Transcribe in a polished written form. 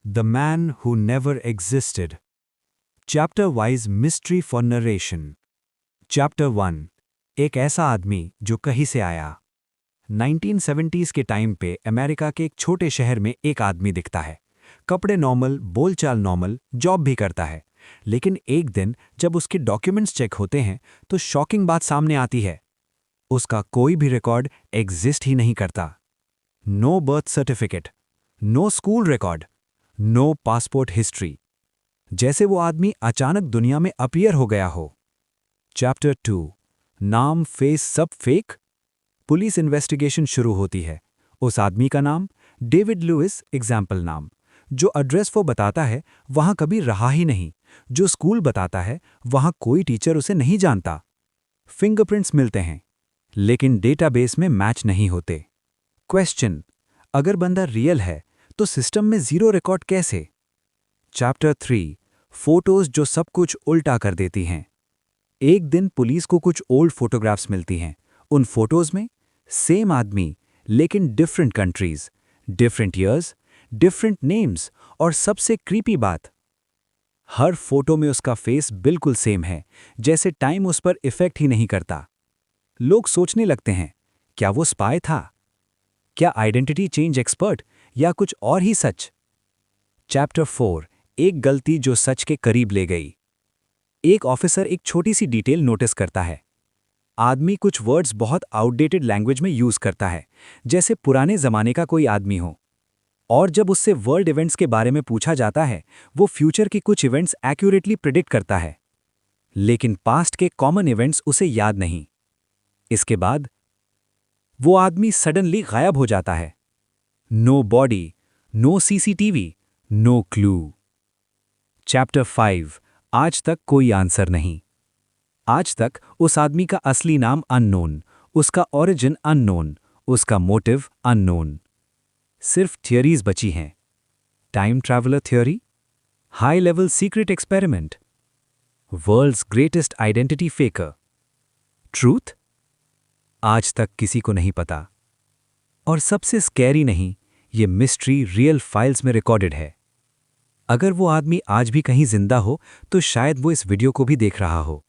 The Man Who Never Existed. Chapter-wise Mystery for Narration. Chapter 1. एक ऐसा आदमी जो कहीं से आया। 1970s के टाइम पे अमेरिका के एक छोटे शहर में एक आदमी दिखता है। कपड़े नॉर्मल, बोलचाल नॉर्मल, जॉब भी करता है। लेकिन एक दिन जब उसके डॉक्यूमेंट्स चेक होते हैं तो शॉकिंग बात सामने आती है। उसका कोई भी रिकॉर्ड एग्जिस्ट ही नहीं करता। No birth certificate, no school record, no passport history. जैसे वो आदमी अचानक दुनिया में अपीयर हो गया हो। चैप्टर 2. नाम फेस सब फेक। पुलिस इन्वेस्टिगेशन शुरू होती है। उस आदमी का नाम डेविड लुइस, एग्जाम्पल नाम। जो एड्रेस वो बताता है वहां कभी रहा ही नहीं। जो स्कूल बताता है वहां कोई टीचर उसे नहीं जानता। फिंगरप्रिंट्स मिलते हैं लेकिन डेटाबेस में मैच नहीं होते। क्वेश्चन, अगर बंदा रियल है तो सिस्टम में जीरो रिकॉर्ड कैसे? चैप्टर 3. फोटोज जो सब कुछ उल्टा कर देती हैं। एक दिन पुलिस को कुछ ओल्ड फोटोग्राफ्स मिलती हैं। उन फोटोज में सेम आदमी लेकिन different countries, different years, different names और सबसे क्रीपी बात, हर फोटो में उसका फेस बिल्कुल सेम है, जैसे टाइम उस पर इफेक्ट ही नहीं करता। लोग सोचने लगते हैं, क्या वो स्पाई था? क्या आइडेंटिटी चेंज एक्सपर्ट या कुछ और ही सच? चैप्टर 4. एक गलती जो सच के करीब ले गई। एक ऑफिसर एक छोटी सी डिटेल नोटिस करता है। आदमी कुछ वर्ड्स बहुत आउटडेटेड लैंग्वेज में यूज करता है, जैसे पुराने जमाने का कोई आदमी हो। और जब उससे वर्ल्ड इवेंट्स के बारे में पूछा जाता है, वो फ्यूचर के कुछ इवेंट्स एक्यूरेटली प्रिडिक्ट करता है, लेकिन पास्ट के कॉमन इवेंट्स उसे याद नहीं। इसके बाद वो आदमी सडनली गायब हो जाता है। No body, no CCTV, no clue. Chapter 5. आज तक कोई आंसर नहीं। आज तक उस आदमी का असली नाम अननोन, उसका ओरिजिन अननोन, उसका मोटिव अननोन। सिर्फ थियरीज बची हैं। Time traveller theory, high level secret experiment, world's greatest identity faker. Truth आज तक किसी को नहीं पता। और सबसे स्कैरी नहीं, ये मिस्ट्री रियल फाइल्स में रिकॉर्डेड है। अगर वो आदमी आज भी कहीं जिंदा हो तो शायद वो इस वीडियो को भी देख रहा हो।